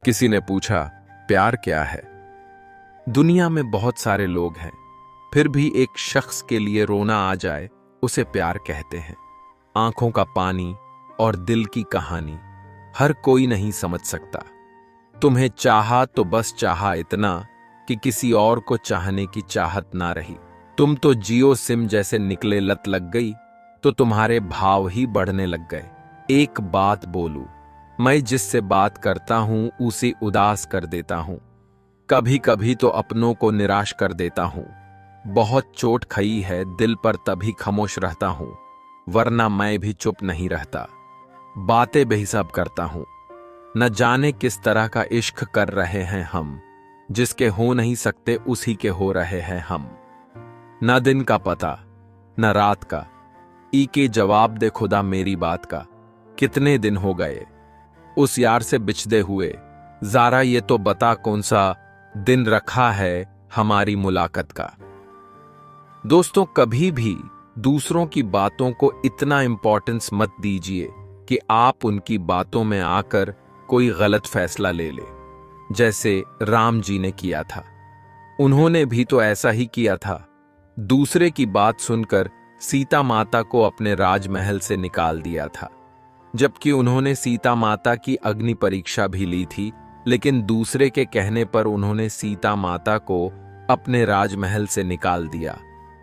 किसी ने पूछा, प्यार क्या है? दुनिया में बहुत सारे लोग हैं, फिर भी एक शख्स के लिए रोना आ जाए उसे प्यार कहते हैं। आंखों का पानी और दिल की कहानी हर कोई नहीं समझ सकता। तुम्हें चाहा तो बस चाहा इतना कि किसी और को चाहने की चाहत ना रही। तुम तो जियो सिम जैसे निकले, लत लग गई तो तुम्हारे भाव ही बढ़ने लग गए। एक बात बोलूं, मैं जिससे बात करता हूं उसे उदास कर देता हूं। कभी कभी तो अपनों को निराश कर देता हूं। बहुत चोट खाई है दिल पर, तभी खामोश रहता हूं, वरना मैं भी चुप नहीं रहता। बातें बेहिसाब करता हूं। न जाने किस तरह का इश्क कर रहे हैं हम, जिसके हो नहीं सकते उसी के हो रहे हैं हम। न दिन का पता न रात का, ई के जवाब दे खुदा मेरी बात का। कितने दिन हो गए उस यार से बिछदे हुए, ज़रा ये तो बता कौन सा दिन रखा है हमारी मुलाकात का। दोस्तों, कभी भी दूसरों की बातों को इतना इंपॉर्टेंस मत दीजिए कि आप उनकी बातों में आकर कोई गलत फैसला ले ले, जैसे राम जी ने किया था। उन्होंने भी तो ऐसा ही किया था। दूसरे की बात सुनकर सीता माता को अपने राजमहल से निकाल दिया था, जबकि उन्होंने सीता माता की अग्नि परीक्षा भी ली थी, लेकिन दूसरे के कहने पर उन्होंने सीता माता को अपने राजमहल से निकाल दिया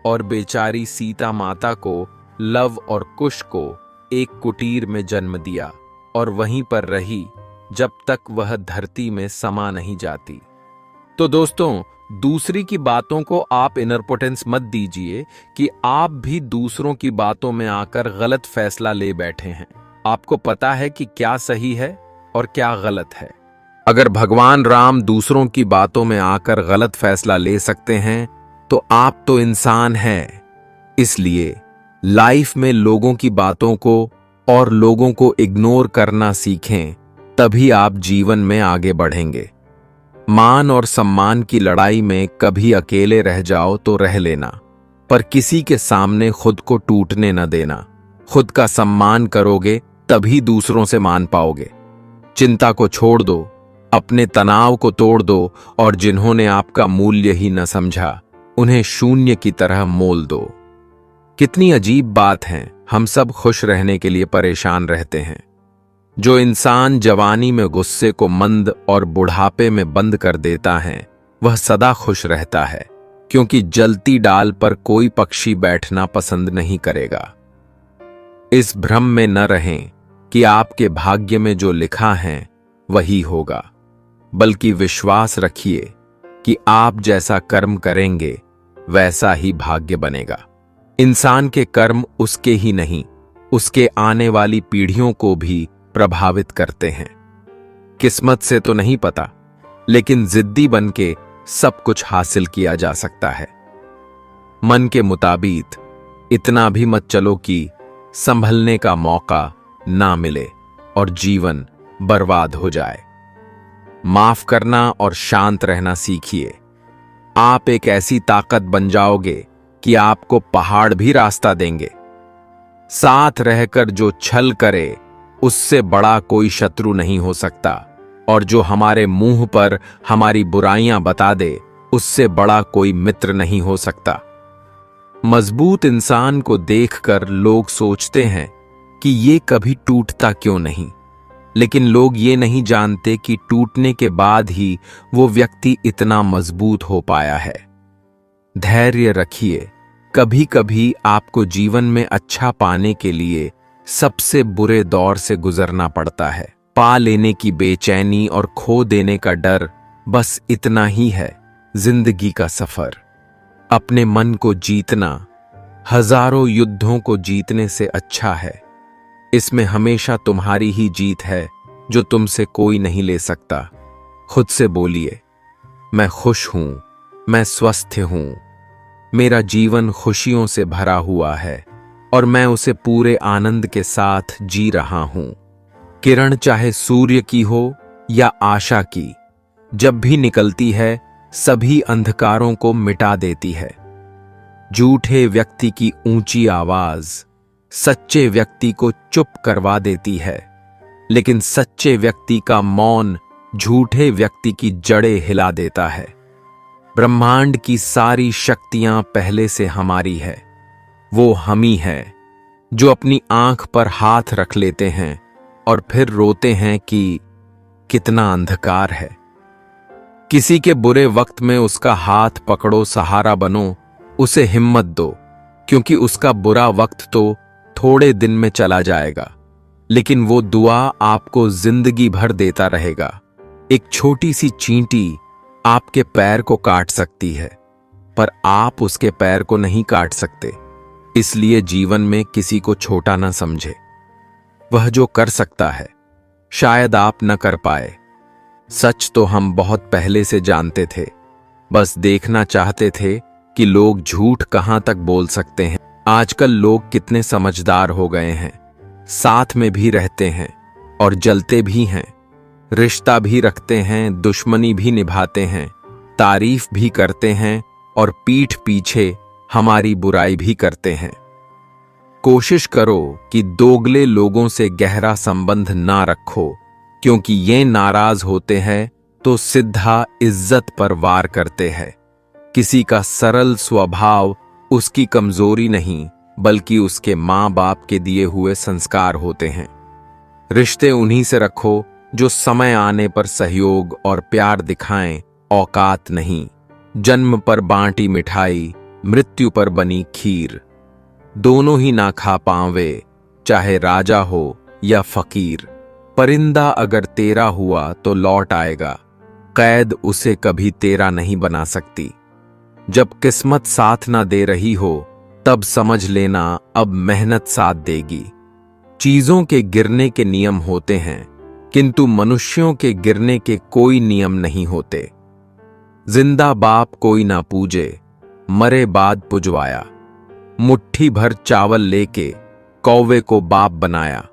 और बेचारी सीता माता को लव और कुश को एक कुटीर में जन्म दिया और वहीं पर रही जब तक वह धरती में समा नहीं जाती। तो दोस्तों, दूसरी की बातों को आप इम्पोर्टेंस मत दीजिए कि आप भी दूसरों की बातों में आकर गलत फैसला ले बैठे हैं। आपको पता है कि क्या सही है और क्या गलत है। अगर भगवान राम दूसरों की बातों में आकर गलत फैसला ले सकते हैं तो आप तो इंसान हैं। इसलिए लाइफ में लोगों की बातों को और लोगों को इग्नोर करना सीखें, तभी आप जीवन में आगे बढ़ेंगे। मान और सम्मान की लड़ाई में कभी अकेले रह जाओ तो रह लेना, पर किसी के सामने खुद को टूटने न देना। खुद का सम्मान करोगे तभी दूसरों से मान पाओगे। चिंता को छोड़ दो, अपने तनाव को तोड़ दो और जिन्होंने आपका मूल्य ही न समझा उन्हें शून्य की तरह मोल दो। कितनी अजीब बात है, हम सब खुश रहने के लिए परेशान रहते हैं। जो इंसान जवानी में गुस्से को मंद और बुढ़ापे में बंद कर देता है वह सदा खुश रहता है, क्योंकि जलती डाल पर कोई पक्षी बैठना पसंद नहीं करेगा। इस भ्रम में न रहें कि आपके भाग्य में जो लिखा है वही होगा, बल्कि विश्वास रखिए कि आप जैसा कर्म करेंगे वैसा ही भाग्य बनेगा। इंसान के कर्म उसके ही नहीं, उसके आने वाली पीढ़ियों को भी प्रभावित करते हैं। किस्मत से तो नहीं पता, लेकिन जिद्दी बनके सब कुछ हासिल किया जा सकता है। मन के मुताबिक इतना भी मत चलो कि संभलने का मौका ना मिले और जीवन बर्बाद हो जाए। माफ करना और शांत रहना सीखिए। आप एक ऐसी ताकत बन जाओगे कि आपको पहाड़ भी रास्ता देंगे। साथ रहकर जो छल करे उससे बड़ा कोई शत्रु नहीं हो सकता, और जो हमारे मुंह पर हमारी बुराइयां बता दे उससे बड़ा कोई मित्र नहीं हो सकता। मजबूत इंसान को देखकर लोग सोचते हैं कि ये कभी टूटता क्यों नहीं, लेकिन लोग ये नहीं जानते कि टूटने के बाद ही वो व्यक्ति इतना मजबूत हो पाया है। धैर्य रखिए। कभी कभी आपको जीवन में अच्छा पाने के लिए सबसे बुरे दौर से गुजरना पड़ता है। पा लेने की बेचैनी और खो देने का डर, बस इतना ही है जिंदगी का सफर। अपने मन को जीतना हजारों युद्धों को जीतने से अच्छा है। इसमें हमेशा तुम्हारी ही जीत है जो तुमसे कोई नहीं ले सकता। खुद से बोलिए, मैं खुश हूं, मैं स्वस्थ हूं, मेरा जीवन खुशियों से भरा हुआ है और मैं उसे पूरे आनंद के साथ जी रहा हूं। किरण चाहे सूर्य की हो या आशा की, जब भी निकलती है सभी अंधकारों को मिटा देती है। झूठे व्यक्ति की ऊंची आवाज सच्चे व्यक्ति को चुप करवा देती है, लेकिन सच्चे व्यक्ति का मौन झूठे व्यक्ति की जड़ें हिला देता है। ब्रह्मांड की सारी शक्तियां पहले से हमारी है। वो हम ही है जो अपनी आंख पर हाथ रख लेते हैं और फिर रोते हैं कि कितना अंधकार है। किसी के बुरे वक्त में उसका हाथ पकड़ो, सहारा बनो, उसे हिम्मत दो, क्योंकि उसका बुरा वक्त तो थोड़े दिन में चला जाएगा, लेकिन वो दुआ आपको जिंदगी भर देता रहेगा। एक छोटी सी चींटी आपके पैर को काट सकती है, पर आप उसके पैर को नहीं काट सकते। इसलिए जीवन में किसी को छोटा ना समझे। वह जो कर सकता है शायद आप न कर पाए। सच तो हम बहुत पहले से जानते थे, बस देखना चाहते थे कि लोग झूठ कहां तक बोल सकते हैं। आजकल लोग कितने समझदार हो गए हैं, साथ में भी रहते हैं और जलते भी हैं, रिश्ता भी रखते हैं, दुश्मनी भी निभाते हैं, तारीफ भी करते हैं और पीठ पीछे हमारी बुराई भी करते हैं। कोशिश करो कि दोगले लोगों से गहरा संबंध ना रखो, क्योंकि ये नाराज होते हैं तो सीधा इज्जत पर वार करते हैं। किसी का सरल स्वभाव उसकी कमजोरी नहीं, बल्कि उसके माँ बाप के दिए हुए संस्कार होते हैं। रिश्ते उन्हीं से रखो जो समय आने पर सहयोग और प्यार दिखाएं, औकात नहीं। जन्म पर बांटी मिठाई, मृत्यु पर बनी खीर, दोनों ही ना खा पावे, चाहे राजा हो या फकीर। परिंदा अगर तेरा हुआ तो लौट आएगा, कैद उसे कभी तेरा नहीं बना सकती। जब किस्मत साथ ना दे रही हो तब समझ लेना अब मेहनत साथ देगी। चीजों के गिरने के नियम होते हैं, किंतु मनुष्यों के गिरने के कोई नियम नहीं होते। जिंदा बाप कोई ना पूजे, मरे बाद पुजवाया। मुट्ठी भर चावल लेके कौवे को बाप बनाया,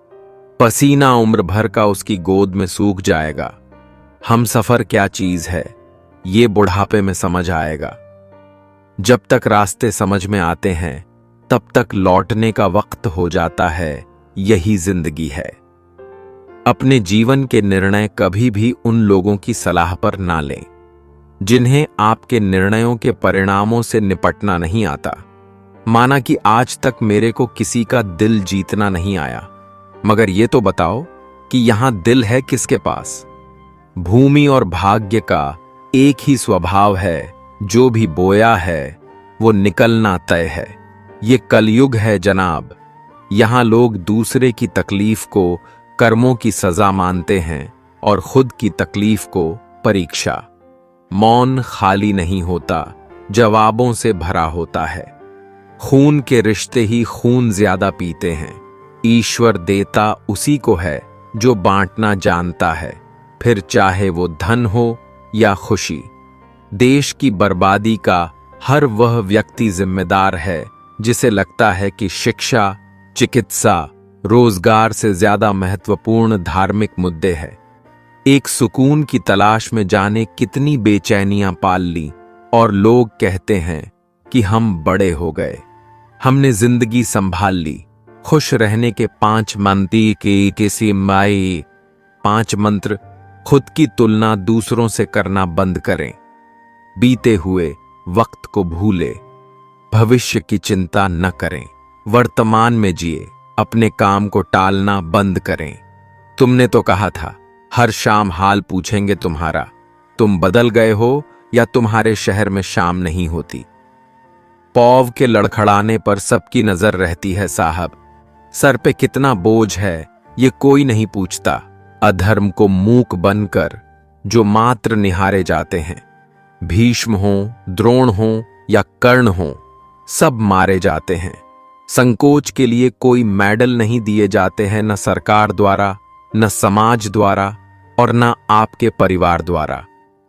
पसीना उम्र भर का उसकी गोद में सूख जाएगा। हम सफर क्या चीज है ये बुढ़ापे में समझ आएगा। जब तक रास्ते समझ में आते हैं तब तक लौटने का वक्त हो जाता है, यही जिंदगी है। अपने जीवन के निर्णय कभी भी उन लोगों की सलाह पर ना लें जिन्हें आपके निर्णयों के परिणामों से निपटना नहीं आता। माना कि आज तक मेरे को किसी का दिल जीतना नहीं आया, मगर ये तो बताओ कि यहां दिल है किसके पास? भूमि और भाग्य का एक ही स्वभाव है, जो भी बोया है वो निकलना तय है। ये कलयुग है जनाब, यहां लोग दूसरे की तकलीफ को कर्मों की सजा मानते हैं और खुद की तकलीफ को परीक्षा। मौन खाली नहीं होता, जवाबों से भरा होता है। खून के रिश्ते ही खून ज्यादा पीते हैं। ईश्वर देता उसी को है जो बांटना जानता है, फिर चाहे वो धन हो या खुशी। देश की बर्बादी का हर वह व्यक्ति जिम्मेदार है जिसे लगता है कि शिक्षा, चिकित्सा, रोजगार से ज्यादा महत्वपूर्ण धार्मिक मुद्दे हैं। एक सुकून की तलाश में जाने कितनी बेचैनियां पाल ली, और लोग कहते हैं कि हम बड़े हो गए, हमने जिंदगी संभाल ली। खुश रहने के 5 मंत्र की किसी माई 5 मंत्र। खुद की तुलना दूसरों से करना बंद करें, बीते हुए वक्त को भूले, भविष्य की चिंता न करें, वर्तमान में जिए, अपने काम को टालना बंद करें। तुमने तो कहा था हर शाम हाल पूछेंगे तुम्हारा, तुम बदल गए हो या तुम्हारे शहर में शाम नहीं होती। पौव के लड़खड़ाने पर सबकी नजर रहती है साहब, सर पे कितना बोझ है ये कोई नहीं पूछता। अधर्म को मूक बनकर जो मात्र निहारे जाते हैं, भीष्म हो, द्रोण हो या कर्ण हो, सब मारे जाते हैं। संकोच के लिए कोई मेडल नहीं दिए जाते हैं, न सरकार द्वारा, न समाज द्वारा और न आपके परिवार द्वारा।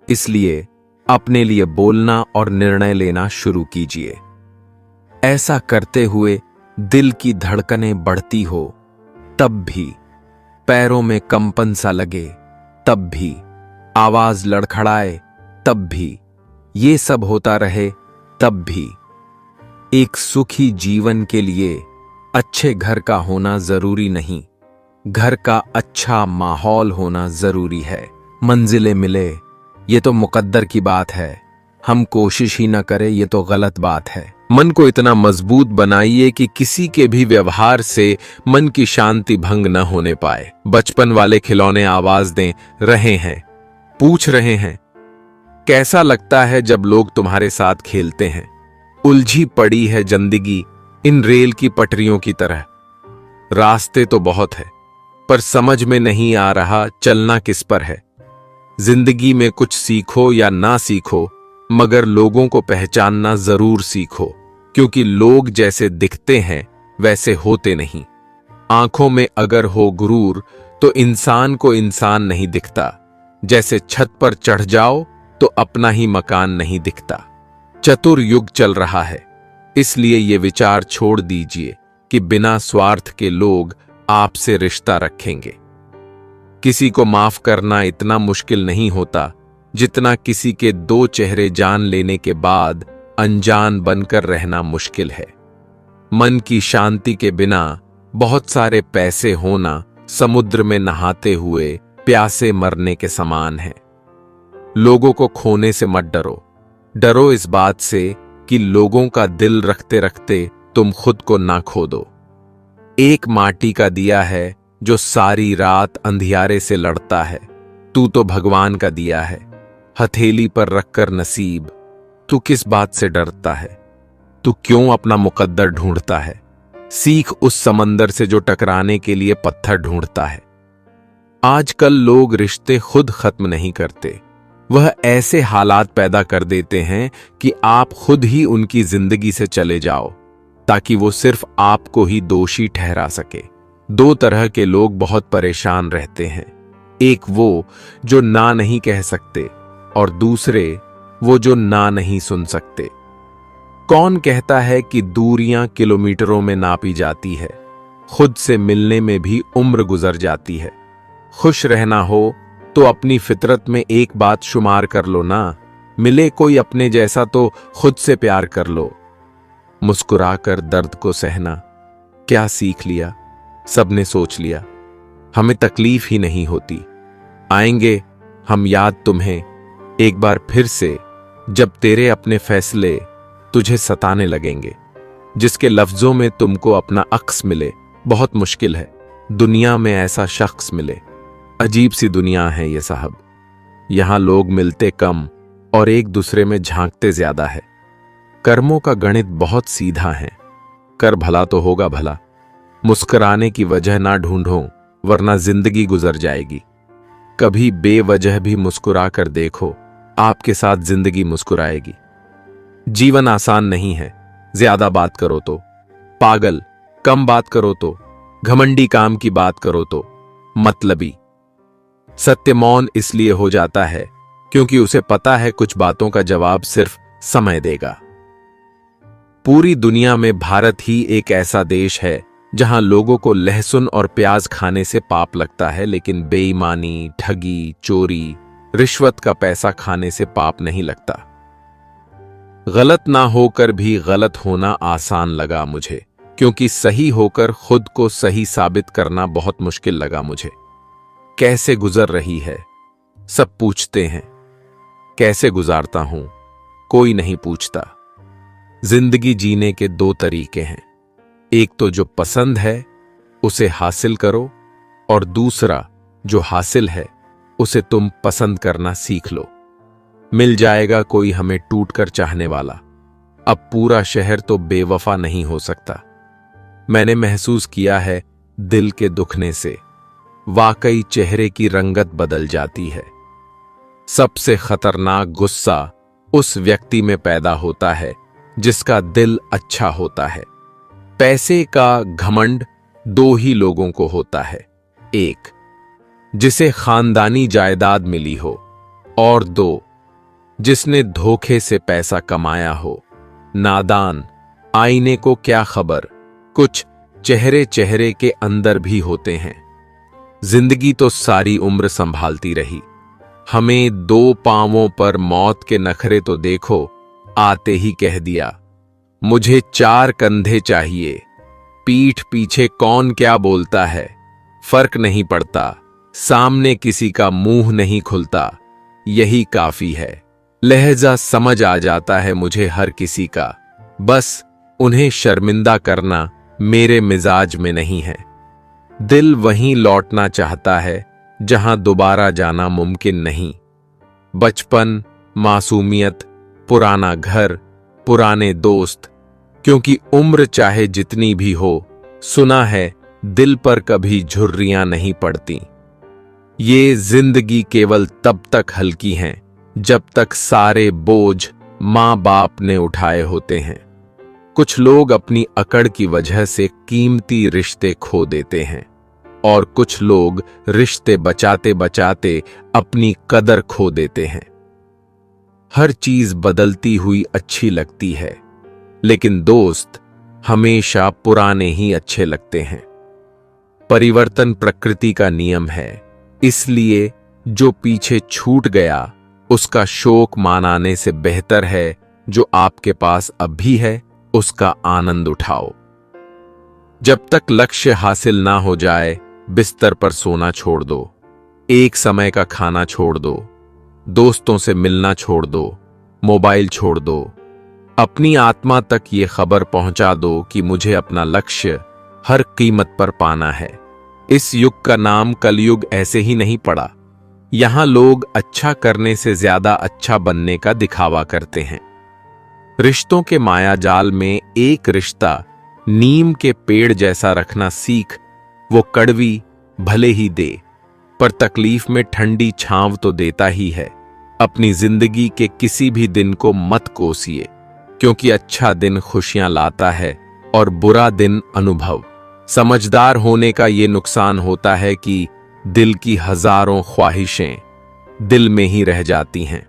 इसलिए अपने लिए बोलना और निर्णय लेना शुरू कीजिए। ऐसा करते हुए दिल की धड़कनें बढ़ती हो, तब भी पैरों में कंपन सा लगे, तब भी आवाज लड़खड़ाए, तब भी ये सब होता रहे, तब भी एक सुखी जीवन के लिए अच्छे घर का होना जरूरी नहीं, घर का अच्छा माहौल होना जरूरी है। मंजिलें मिले ये तो मुकद्दर की बात है, हम कोशिश ही न करें ये तो गलत बात है। मन को इतना मजबूत बनाइए कि किसी के भी व्यवहार से मन की शांति भंग न होने पाए। बचपन वाले खिलौने आवाज दे रहे हैं, पूछ रहे हैं कैसा लगता है जब लोग तुम्हारे साथ खेलते हैं। उलझी पड़ी है जिंदगी इन रेल की पटरियों की तरह, रास्ते तो बहुत है पर समझ में नहीं आ रहा चलना किस पर है। जिंदगी में कुछ सीखो या ना सीखो मगर लोगों को पहचानना जरूर सीखो, क्योंकि लोग जैसे दिखते हैं वैसे होते नहीं। आंखों में अगर हो गुरूर तो इंसान को इंसान नहीं दिखता, जैसे छत पर चढ़ जाओ तो अपना ही मकान नहीं दिखता। चतुर युग चल रहा है, इसलिए ये विचार छोड़ दीजिए कि बिना स्वार्थ के लोग आपसे रिश्ता रखेंगे। किसी को माफ करना इतना मुश्किल नहीं होता जितना किसी के दो चेहरे जान लेने के बाद अनजान बनकर रहना मुश्किल है। मन की शांति के बिना बहुत सारे पैसे होना समुद्र में नहाते हुए प्यासे मरने के समान है। लोगों को खोने से मत डरो, डरो इस बात से कि लोगों का दिल रखते रखते तुम खुद को ना खो दो। एक माटी का दिया है जो सारी रात अंधियारे से लड़ता है, तू तो भगवान का दिया है हथेली पर रखकर नसीब। तू किस बात से डरता है, तू क्यों अपना मुकद्दर ढूंढता है। सीख उस समंदर से जो टकराने के लिए पत्थर ढूंढता है। आजकल लोग रिश्ते खुद खत्म नहीं करते, वह ऐसे हालात पैदा कर देते हैं कि आप खुद ही उनकी जिंदगी से चले जाओ ताकि वो सिर्फ आपको ही दोषी ठहरा सके। दो तरह के लोग बहुत परेशान रहते हैं, एक वो जो ना नहीं कह सकते और दूसरे वो जो ना नहीं सुन सकते। कौन कहता है कि दूरियां किलोमीटरों में नापी जाती है, खुद से मिलने में भी उम्र गुजर जाती है। खुश रहना हो तो अपनी फितरत में एक बात शुमार कर लो ना, मिले कोई अपने जैसा तो खुद से प्यार कर लो। मुस्कुराकर दर्द को सहना क्या सीख लिया, सबने सोच लिया, हमें तकलीफ ही नहीं होती। आएंगे हम याद तुम्हें एक बार फिर से जब तेरे अपने फैसले तुझे सताने लगेंगे। जिसके लफ्जों में तुमको अपना अक्स मिले, बहुत मुश्किल है दुनिया में ऐसा शख्स मिले। अजीब सी दुनिया है ये साहब, यहां लोग मिलते कम और एक दूसरे में झांकते ज्यादा है। कर्मों का गणित बहुत सीधा है, कर भला तो होगा भला। मुस्कुराने की वजह ना ढूंढो वरना जिंदगी गुजर जाएगी। कभी बेवजह भी मुस्कुरा कर देखो, आपके साथ जिंदगी मुस्कुराएगी। जीवन आसान नहीं है, ज्यादा बात करो तो पागल, कम बात करो तो घमंडी, काम की बात करो तो मतलबी। सत्य मौन इसलिए हो जाता है क्योंकि उसे पता है कुछ बातों का जवाब सिर्फ समय देगा। पूरी दुनिया में भारत ही एक ऐसा देश है जहां लोगों को लहसुन और प्याज खाने से पाप लगता है, लेकिन बेईमानी, ठगी, चोरी, रिश्वत का पैसा खाने से पाप नहीं लगता। गलत ना होकर भी गलत होना आसान लगा मुझे, क्योंकि सही होकर खुद को सही साबित करना बहुत मुश्किल लगा मुझे। कैसे गुजर रही है सब पूछते हैं, कैसे गुजारता हूं कोई नहीं पूछता। जिंदगी जीने के दो तरीके हैं, एक तो जो पसंद है उसे हासिल करो और दूसरा जो हासिल है उसे तुम पसंद करना सीख लो। मिल जाएगा कोई हमें टूटकर चाहने वाला, अब पूरा शहर तो बेवफा नहीं हो सकता। मैंने महसूस किया है दिल के दुखने से वाकई चेहरे की रंगत बदल जाती है। सबसे खतरनाक गुस्सा उस व्यक्ति में पैदा होता है जिसका दिल अच्छा होता है। पैसे का घमंड दो ही लोगों को होता है, एक जिसे खानदानी जायदाद मिली हो और दो जिसने धोखे से पैसा कमाया हो। नादान, आईने को क्या खबर, कुछ चेहरे चेहरे के अंदर भी होते हैं। जिंदगी तो सारी उम्र संभालती रही, हमें दो पांवों पर मौत के नखरे तो देखो, आते ही कह दिया मुझे चार कंधे चाहिए। पीठ पीछे कौन क्या बोलता है फर्क नहीं पड़ता, सामने किसी का मुंह नहीं खुलता, यही काफी है। लहजा समझ आ जाता है मुझे हर किसी का, बस उन्हें शर्मिंदा करना मेरे मिजाज में नहीं है। दिल वहीं लौटना चाहता है जहां दोबारा जाना मुमकिन नहीं। बचपन, मासूमियत, पुराना घर, पुराने दोस्त, क्योंकि उम्र चाहे जितनी भी हो, सुना है दिल पर कभी झुर्रियां नहीं पड़ती। ये जिंदगी केवल तब तक हल्की हैं जब तक सारे बोझ मां बाप ने उठाए होते हैं। कुछ लोग अपनी अकड़ की वजह से कीमती रिश्ते खो देते हैं और कुछ लोग रिश्ते बचाते बचाते अपनी कदर खो देते हैं। हर चीज बदलती हुई अच्छी लगती है, लेकिन दोस्त हमेशा पुराने ही अच्छे लगते हैं। परिवर्तन प्रकृति का नियम है, इसलिए जो पीछे छूट गया उसका शोक मनाने से बेहतर है जो आपके पास अभी है उसका आनंद उठाओ। जब तक लक्ष्य हासिल ना हो जाए, बिस्तर पर सोना छोड़ दो, एक समय का खाना छोड़ दो, दोस्तों से मिलना छोड़ दो, मोबाइल छोड़ दो। अपनी आत्मा तक ये खबर पहुंचा दो कि मुझे अपना लक्ष्य हर कीमत पर पाना है। इस युग का नाम कलयुग ऐसे ही नहीं पड़ा। यहां लोग अच्छा करने से ज्यादा अच्छा बनने का दिखावा करते हैं। रिश्तों के मायाजाल में एक रिश्ता नीम के पेड़ जैसा रखना सीख। वो कड़वी भले ही दे, पर तकलीफ में ठंडी छांव तो देता ही है। अपनी जिंदगी के किसी भी दिन को मत कोसिए, क्योंकि अच्छा दिन खुशियां लाता है और बुरा दिन अनुभव। समझदार होने का ये नुकसान होता है कि दिल की हजारों ख्वाहिशें दिल में ही रह जाती हैं।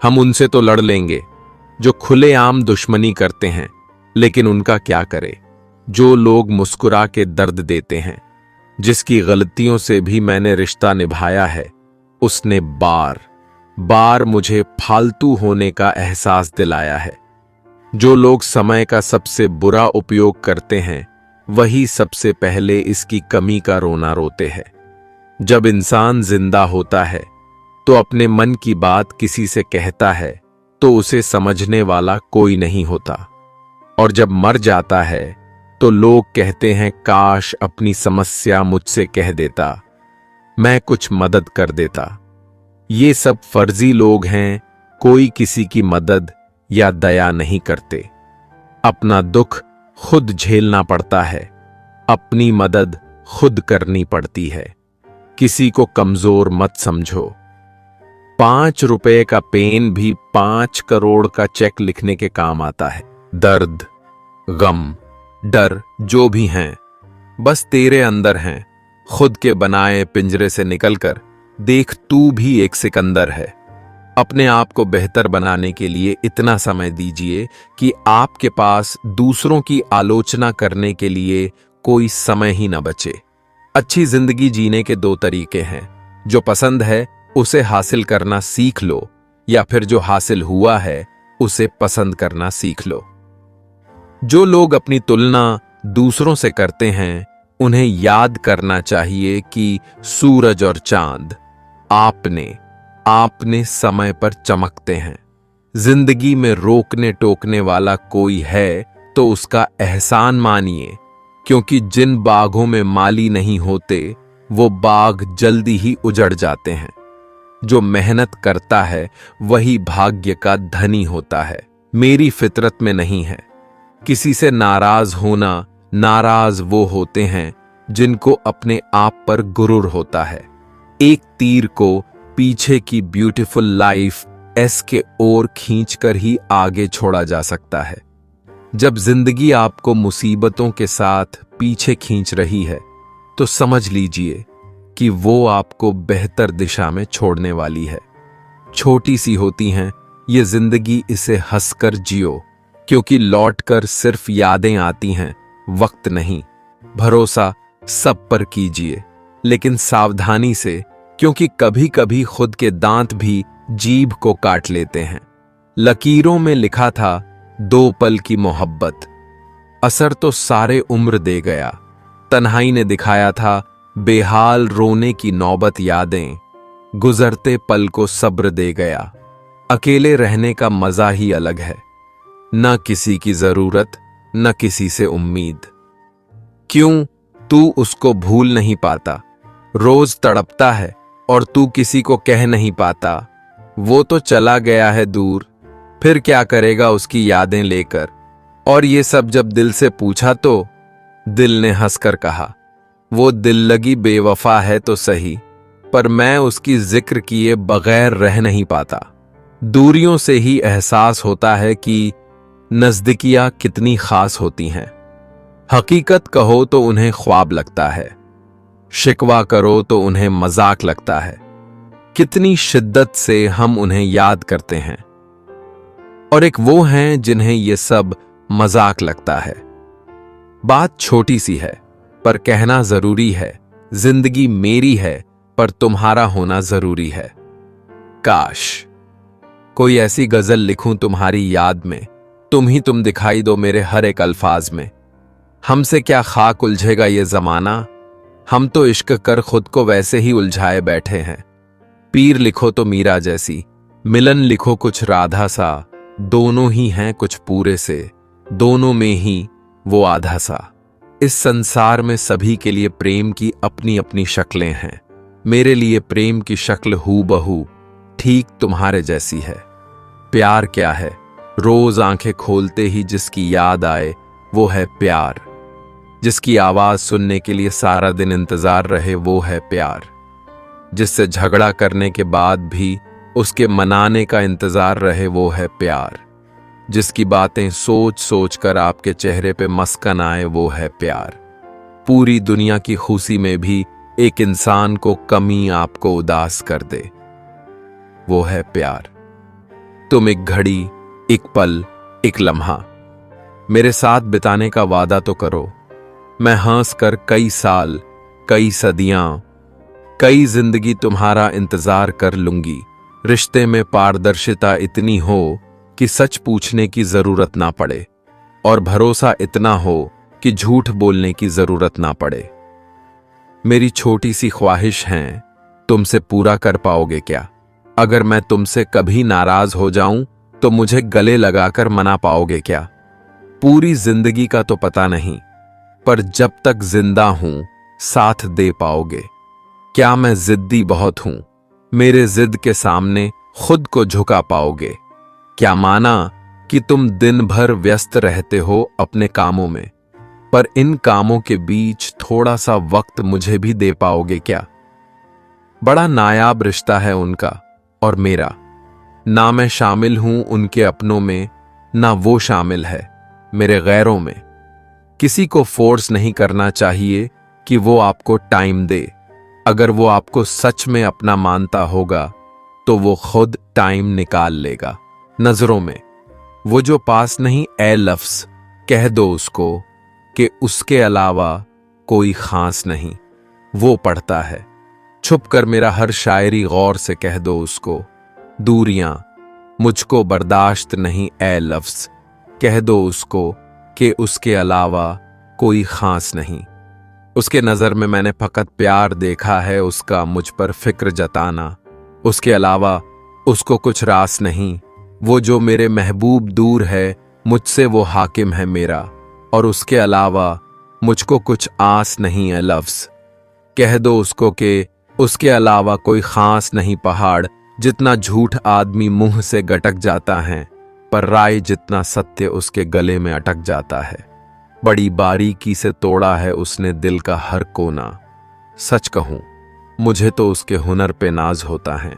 हम उनसे तो लड़ लेंगे जो खुलेआम दुश्मनी करते हैं, लेकिन उनका क्या करे जो लोग मुस्कुरा के दर्द देते हैं। जिसकी गलतियों से भी मैंने रिश्ता निभाया है, उसने बार बार मुझे फालतू होने का एहसास दिलाया है। जो लोग समय का सबसे बुरा उपयोग करते हैं, वही सबसे पहले इसकी कमी का रोना रोते हैं। जब इंसान जिंदा होता है तो अपने मन की बात किसी से कहता है तो उसे समझने वाला कोई नहीं होता, और जब मर जाता है तो लोग कहते हैं काश अपनी समस्या मुझसे कह देता, मैं कुछ मदद कर देता। ये सब फर्जी लोग हैं, कोई किसी की मदद या दया नहीं करते। अपना दुख खुद झेलना पड़ता है, अपनी मदद खुद करनी पड़ती है। किसी को कमजोर मत समझो। 5 रुपए का पेन भी 5 करोड़ का चेक लिखने के काम आता है। दर्द, गम, डर जो भी हैं, बस तेरे अंदर हैं। खुद के बनाए पिंजरे से निकलकर देख, तू भी एक सिकंदर है। अपने आप को बेहतर बनाने के लिए इतना समय दीजिए कि आपके पास दूसरों की आलोचना करने के लिए कोई समय ही न बचे। अच्छी जिंदगी जीने के 2 तरीके हैं। जो पसंद है उसे हासिल करना सीख लो, या फिर जो हासिल हुआ है उसे पसंद करना सीख लो। जो लोग अपनी तुलना दूसरों से करते हैं, उन्हें याद करना चाहिए कि सूरज और चांद आपने समय पर चमकते हैं। जिंदगी में रोकने टोकने वाला कोई है तो उसका एहसान मानिए, क्योंकि जिन बागों में माली नहीं होते वो बाग जल्दी ही उजड़ जाते हैं। जो मेहनत करता है वही भाग्य का धनी होता है। मेरी फितरत में नहीं है किसी से नाराज होना। नाराज वो होते हैं जिनको अपने आप पर गुरूर होता है। एक तीर को पीछे की ब्यूटीफुल लाइफ के ओर खींचकर ही आगे छोड़ा जा सकता है। जब जिंदगी आपको मुसीबतों के साथ पीछे खींच रही है, तो समझ लीजिए कि वो आपको बेहतर दिशा में छोड़ने वाली है। छोटी सी होती हैं ये जिंदगी, इसे हंसकर जियो, क्योंकि लौटकर सिर्फ यादें आती हैं, वक्त नहीं। भरोसा सब पर कीजिए, लेकिन सावधानी से, क्योंकि कभी कभी खुद के दांत भी जीभ को काट लेते हैं। लकीरों में लिखा था 2 पल की मोहब्बत, असर तो सारे उम्र दे गया। तन्हाई ने दिखाया था बेहाल रोने की नौबत यादें, गुजरते पल को सब्र दे गया। अकेले रहने का मजा ही अलग है, न किसी की जरूरत न किसी से उम्मीद। क्यों तू उसको भूल नहीं पाता? रोज तड़पता है और तू किसी को कह नहीं पाता। वो तो चला गया है दूर, फिर क्या करेगा उसकी यादें लेकर। और ये सब जब दिल से पूछा तो दिल ने हंसकर कहा, वो दिल लगी बेवफा है तो सही, पर मैं उसकी जिक्र किए बगैर रह नहीं पाता। दूरियों से ही एहसास होता है कि नजदीकियां कितनी खास होती हैं। हकीकत कहो तो उन्हें ख्वाब लगता है, शिकवा करो तो उन्हें मजाक लगता है। कितनी शिद्दत से हम उन्हें याद करते हैं, और एक वो हैं जिन्हें ये सब मजाक लगता है। बात छोटी सी है पर कहना जरूरी है, जिंदगी मेरी है पर तुम्हारा होना जरूरी है। काश कोई ऐसी गजल लिखूं तुम्हारी याद में, तुम ही तुम दिखाई दो मेरे हर एक अल्फाज में। हमसे क्या खाक उलझेगा ये जमाना, हम तो इश्क कर खुद को वैसे ही उलझाए बैठे हैं। पीर लिखो तो मीरा जैसी, मिलन लिखो कुछ राधा सा, दोनों ही हैं कुछ पूरे से, दोनों में ही वो आधा सा। इस संसार में सभी के लिए प्रेम की अपनी अपनी शक्लें हैं। मेरे लिए प्रेम की शक्ल हूबहू ठीक तुम्हारे जैसी है। प्यार क्या है? रोज आंखें खोलते ही जिसकी याद आए वो है प्यार। जिसकी आवाज सुनने के लिए सारा दिन इंतजार रहे वो है प्यार। जिससे झगड़ा करने के बाद भी उसके मनाने का इंतजार रहे वो है प्यार। जिसकी बातें सोच सोच कर आपके चेहरे पे मस्कन आए वो है प्यार। पूरी दुनिया की खुशी में भी एक इंसान को कमी आपको उदास कर दे, वो है प्यार। तुम एक घड़ी, एक पल, एक लम्हा मेरे साथ बिताने का वादा तो करो। मैं हंस कर कई साल, कई सदियां, कई जिंदगी तुम्हारा इंतजार कर लूंगी। रिश्ते में पारदर्शिता इतनी हो कि सच पूछने की जरूरत ना पड़े, और भरोसा इतना हो कि झूठ बोलने की जरूरत ना पड़े। मेरी छोटी सी ख्वाहिश है, तुमसे पूरा कर पाओगे क्या? अगर मैं तुमसे कभी नाराज हो जाऊं तो मुझे गले लगाकर मना पाओगे क्या? पूरी जिंदगी का तो पता नहीं, पर जब तक जिंदा हूं साथ दे पाओगे क्या? मैं जिद्दी बहुत हूं, मेरे जिद के सामने खुद को झुका पाओगे क्या? माना कि तुम दिन भर व्यस्त रहते हो अपने कामों में, पर इन कामों के बीच थोड़ा सा वक्त मुझे भी दे पाओगे क्या? बड़ा नायाब रिश्ता है उनका और मेरा, ना मैं शामिल हूं उनके अपनों में, ना वो शामिल है मेरे गैरों में। किसी को फोर्स नहीं करना चाहिए कि वो आपको टाइम दे। अगर वो आपको सच में अपना मानता होगा तो वो खुद टाइम निकाल लेगा। नजरों में वो जो पास नहीं, ए लफ्ज कह दो उसको कि उसके अलावा कोई खास नहीं। वो पढ़ता है छुप कर मेरा हर शायरी, गौर से कह दो उसको। दूरियां मुझको बर्दाश्त नहीं, ए लफ्ज कह दो उसको कि उसके अलावा कोई खास नहीं। उसके नजर में मैंने फकत प्यार देखा है, उसका मुझ पर फिक्र जताना। उसके अलावा उसको कुछ रास नहीं। वो जो मेरे महबूब दूर है, मुझसे वो हाकिम है मेरा, और उसके अलावा मुझको कुछ आस नहीं है। लफ्ज कह दो उसको कि उसके अलावा कोई खास नहीं। पहाड़ जितना झूठ आदमी मुंह से गटक जाता है, पर राय जितना सत्य उसके गले में अटक जाता है। बड़ी बारीकी से तोड़ा है उसने दिल का हर कोना। सच कहूं मुझे तो उसके हुनर पे नाज होता है।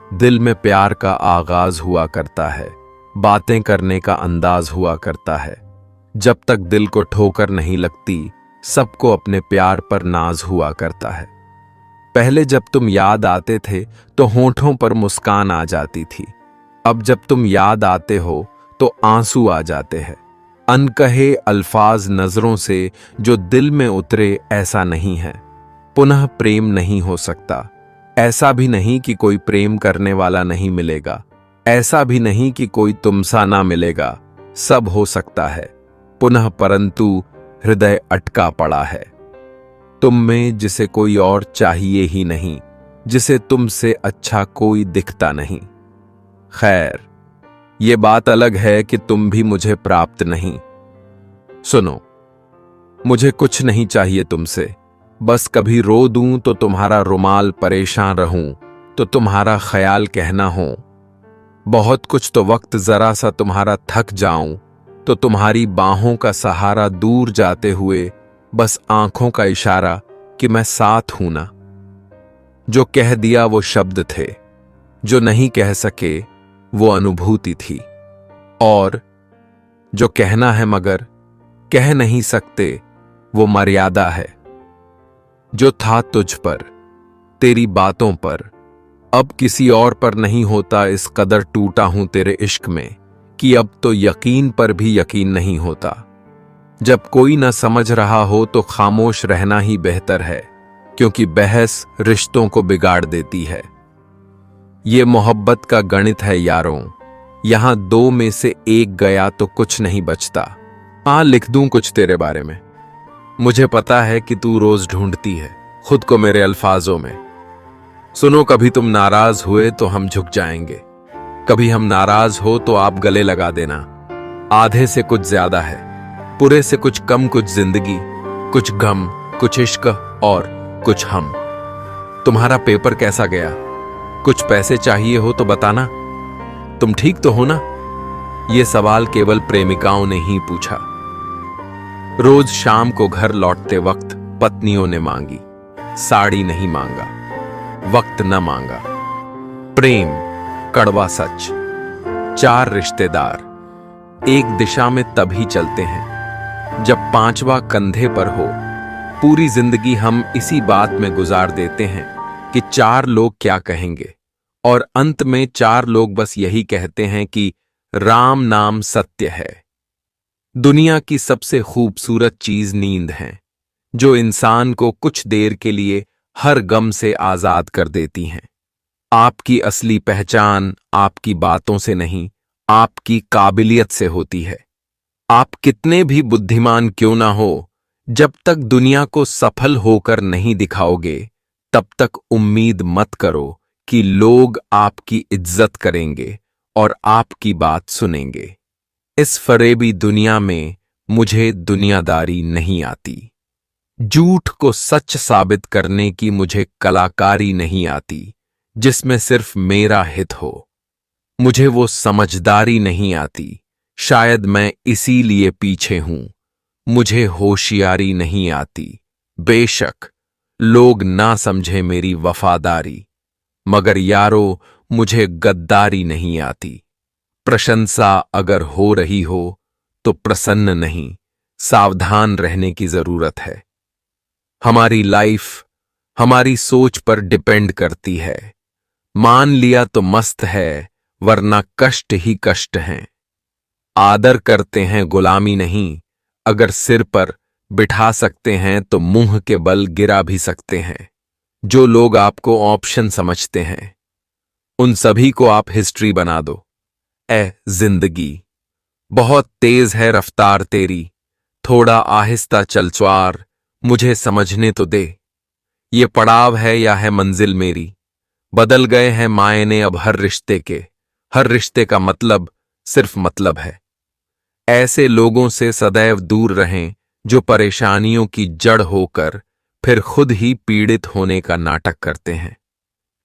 दिल में प्यार का आगाज हुआ करता है, बातें करने का अंदाज हुआ करता है। जब तक दिल को ठोकर नहीं लगती, सबको अपने प्यार पर नाज हुआ करता है। पहले जब तुम याद आते थे तो होंठों पर मुस्कान आ जाती थी। अब जब तुम याद आते हो तो आंसू आ जाते हैं। अनकहे अल्फाज नजरों से जो दिल में उतरे, ऐसा नहीं है। पुनः प्रेम नहीं हो सकता। ऐसा भी नहीं कि कोई प्रेम करने वाला नहीं मिलेगा। ऐसा भी नहीं कि कोई तुमसा ना मिलेगा। सब हो सकता है पुनः, परंतु हृदय अटका पड़ा है। तुम में जिसे कोई और चाहिए ही नहीं, जिसे तुमसे अच्छा कोई दिखता नहीं। खैर, ये बात अलग है कि तुम भी मुझे प्राप्त नहीं। सुनो, मुझे कुछ नहीं चाहिए तुमसे, बस कभी रो दूं तो तुम्हारा रुमाल, परेशान रहूं तो तुम्हारा ख्याल कहना हो, बहुत कुछ तो वक्त जरा सा तुम्हारा थक जाऊं तो तुम्हारी बाहों का सहारा, दूर जाते हुए बस आंखों का इशारा कि मैं साथ हूं ना। जो कह दिया वो शब्द थे, जो नहीं कह सके वो अनुभूति थी, और जो कहना है मगर कह नहीं सकते वो मर्यादा है। जो था तुझ पर, तेरी बातों पर, अब किसी और पर नहीं होता, इस कदर टूटा हूं तेरे इश्क में कि अब तो यकीन पर भी यकीन नहीं होता। जब कोई न समझ रहा हो तो खामोश रहना ही बेहतर है, क्योंकि बहस रिश्तों को बिगाड़ देती है। ये मोहब्बत का गणित है यारों, यहां दो में से एक गया तो कुछ नहीं बचता। हाँ, लिख दूं कुछ तेरे बारे में। मुझे पता है कि तू रोज ढूंढती है खुद को मेरे अल्फाजों में। सुनो, कभी तुम नाराज हुए तो हम झुक जाएंगे, कभी हम नाराज हो तो आप गले लगा देना। आधे से कुछ ज्यादा है, पूरे से कुछ कम, कुछ जिंदगी, कुछ गम, कुछ इश्क और कुछ हम। तुम्हारा पेपर कैसा गया? कुछ पैसे चाहिए हो तो बताना। तुम ठीक तो हो ना? ये सवाल केवल प्रेमिकाओं ने ही पूछा। रोज शाम को घर लौटते वक्त पत्नियों ने मांगी, साड़ी नहीं मांगा, वक्त न मांगा। प्रेम कड़वा सच। चार रिश्तेदार एक दिशा में तभी चलते हैं जब पांचवा कंधे पर हो। पूरी जिंदगी हम इसी बात में गुजार देते हैं कि चार लोग क्या कहेंगे, और अंत में चार लोग बस यही कहते हैं कि राम नाम सत्य है। दुनिया की सबसे खूबसूरत चीज नींद है, जो इंसान को कुछ देर के लिए हर गम से आजाद कर देती हैं। आपकी असली पहचान आपकी बातों से नहीं, आपकी काबिलियत से होती है। आप कितने भी बुद्धिमान क्यों ना हो, जब तक दुनिया को सफल होकर नहीं दिखाओगे, तब तक उम्मीद मत करो कि लोग आपकी इज्जत करेंगे और आपकी बात सुनेंगे। इस फरेबी दुनिया में मुझे दुनियादारी नहीं आती। झूठ को सच साबित करने की मुझे कलाकारी नहीं आती, जिसमें सिर्फ मेरा हित हो। मुझे वो समझदारी नहीं आती, शायद मैं इसीलिए पीछे हूं। मुझे होशियारी नहीं आती, बेशक लोग ना समझे मेरी वफादारी, मगर यारो मुझे गद्दारी नहीं आती। प्रशंसा अगर हो रही हो तो प्रसन्न नहीं, सावधान रहने की जरूरत है। हमारी लाइफ हमारी सोच पर डिपेंड करती है। मान लिया तो मस्त है, वरना कष्ट ही कष्ट हैं। आदर करते हैं, गुलामी नहीं। अगर सिर पर बिठा सकते हैं तो मुंह के बल गिरा भी सकते हैं। जो लोग आपको ऑप्शन समझते हैं, उन सभी को आप हिस्ट्री बना दो। ए जिंदगी, बहुत तेज है रफ्तार तेरी, थोड़ा आहिस्ता चल च्वार, मुझे समझने तो दे। ये पड़ाव है या है मंजिल मेरी, बदल गए हैं मायने अब हर रिश्ते के। हर रिश्ते का मतलब सिर्फ मतलब है। ऐसे लोगों से सदैव दूर रहें जो परेशानियों की जड़ होकर फिर खुद ही पीड़ित होने का नाटक करते हैं।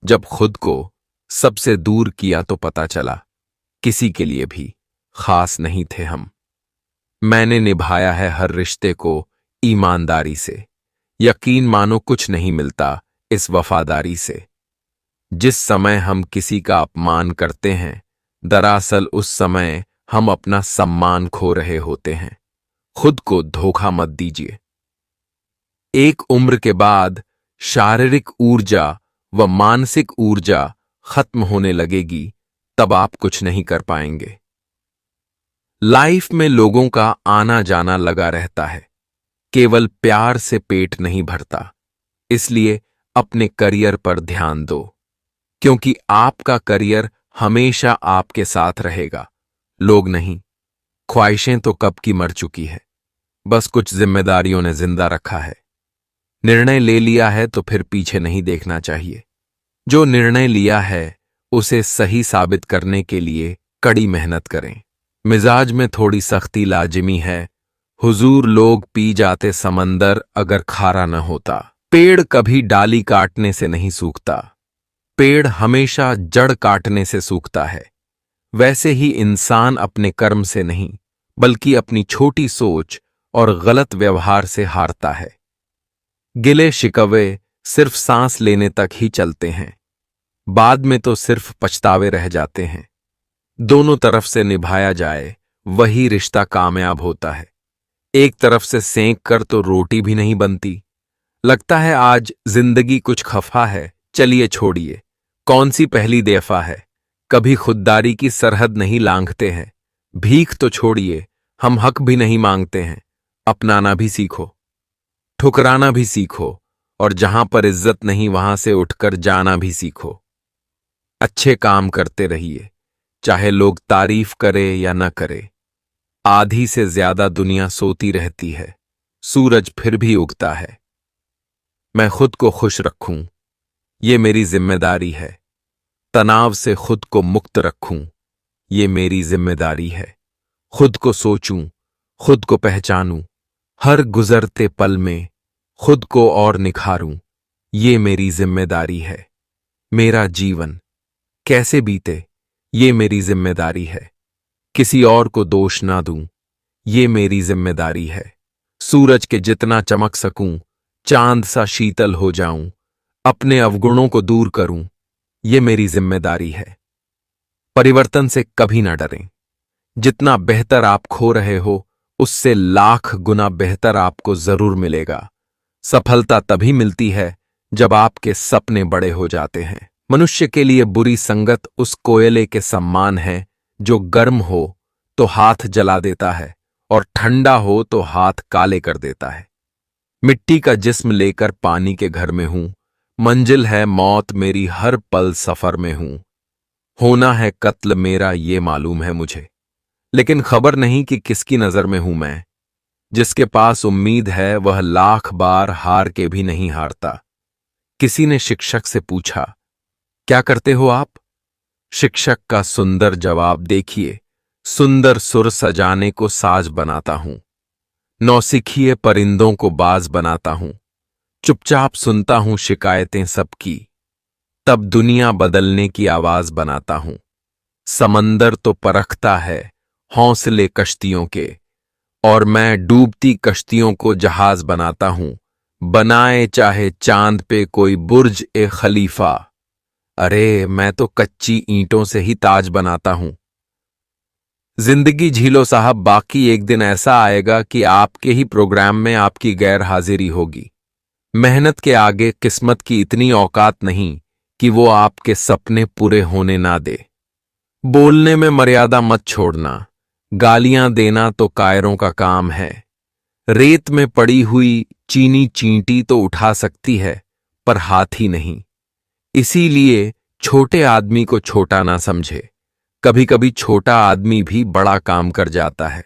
जब खुद को सबसे दूर किया तो पता चला किसी के लिए भी खास नहीं थे हम। मैंने निभाया है हर रिश्ते को ईमानदारी से। यकीन मानो कुछ नहीं मिलता इस वफादारी से। जिस समय हम किसी का अपमान करते हैं, दरअसल उस समय हम अपना सम्मान खो रहे होते हैं। खुद को धोखा मत दीजिए। एक उम्र के बाद शारीरिक ऊर्जा व मानसिक ऊर्जा खत्म होने लगेगी, तब आप कुछ नहीं कर पाएंगे। लाइफ में लोगों का आना जाना लगा रहता है, केवल प्यार से पेट नहीं भरता। इसलिए अपने करियर पर ध्यान दो, क्योंकि आपका करियर हमेशा आपके साथ रहेगा, लोग नहीं। ख्वाहिशें तो कब की मर चुकी है, बस कुछ जिम्मेदारियों ने जिंदा रखा है। निर्णय ले लिया है तो फिर पीछे नहीं देखना चाहिए। जो निर्णय लिया है उसे सही साबित करने के लिए कड़ी मेहनत करें। मिजाज में थोड़ी सख्ती लाजिमी है। हुजूर लोग पी जाते समंदर अगर खारा न होता। पेड़ कभी डाली काटने से नहीं सूखता, पेड़ हमेशा जड़ काटने से सूखता है। वैसे ही इंसान अपने कर्म से नहीं बल्कि अपनी छोटी सोच और गलत व्यवहार से हारता है। गिले शिकवे सिर्फ सांस लेने तक ही चलते हैं, बाद में तो सिर्फ पछतावे रह जाते हैं। दोनों तरफ से निभाया जाए वही रिश्ता कामयाब होता है। एक तरफ से सेंक कर तो रोटी भी नहीं बनती। लगता है आज जिंदगी कुछ खफा है, चलिए छोड़िए, कौन सी पहली दफा है। कभी खुददारी की सरहद नहीं लांघते हैं। भीख तो छोड़िए, हम हक भी नहीं मांगते हैं। अपनाना भी सीखो, ठुकराना भी सीखो, और जहां पर इज्जत नहीं वहां से उठकर जाना भी सीखो। अच्छे काम करते रहिए, चाहे लोग तारीफ करे या न करे। आधी से ज्यादा दुनिया सोती रहती है, सूरज फिर भी उगता है। मैं खुद को खुश रखूं, ये मेरी जिम्मेदारी है। तनाव से खुद को मुक्त रखूं, ये मेरी जिम्मेदारी है। खुद को सोचूं, खुद को पहचानूं, हर गुजरते पल में खुद को और निखारूं, ये मेरी जिम्मेदारी है। मेरा जीवन कैसे बीते, ये मेरी जिम्मेदारी है। किसी और को दोष ना दूं, ये मेरी जिम्मेदारी है। सूरज के जितना चमक सकूं, चांद सा शीतल हो जाऊं, अपने अवगुणों को दूर करूं, ये मेरी जिम्मेदारी है। परिवर्तन से कभी ना डरें। जितना बेहतर आप खो रहे हो उससे लाख गुना बेहतर आपको जरूर मिलेगा। सफलता तभी मिलती है जब आपके सपने बड़े हो जाते हैं। मनुष्य के लिए बुरी संगत उस कोयले के समान है जो गर्म हो तो हाथ जला देता है और ठंडा हो तो हाथ काले कर देता है। मिट्टी का जिस्म लेकर पानी के घर में हूं, मंजिल है मौत मेरी, हर पल सफर में हूं। होना है कत्ल मेरा ये मालूम है मुझे, लेकिन खबर नहीं कि किसकी नजर में हूं मैं। जिसके पास उम्मीद है वह लाख बार हार के भी नहीं हारता। किसी ने शिक्षक से पूछा, क्या करते हो आप? शिक्षक का सुंदर जवाब देखिए, सुंदर सुर सजाने को साज बनाता हूं, नौसिखिए परिंदों को बाज बनाता हूं, चुपचाप सुनता हूं शिकायतें सबकी, तब दुनिया बदलने की आवाज बनाता हूं। समंदर तो परखता है हौसले कश्तियों के, और मैं डूबती कश्तियों को जहाज बनाता हूं। बनाए चाहे चांद पे कोई बुर्ज ए खलीफा, अरे मैं तो कच्ची ईंटों से ही ताज बनाता हूं। जिंदगी झीलो साहब, बाकी एक दिन ऐसा आएगा कि आपके ही प्रोग्राम में आपकी गैर हाजिरी होगी। मेहनत के आगे किस्मत की इतनी औकात नहीं कि वो आपके सपने पूरे होने ना दे। बोलने में मर्यादा मत छोड़ना, गालियां देना तो कायरों का काम है। रेत में पड़ी हुई चीनी चींटी तो उठा सकती है पर हाथी नहीं। इसीलिए छोटे आदमी को छोटा ना समझे, कभी कभी छोटा आदमी भी बड़ा काम कर जाता है।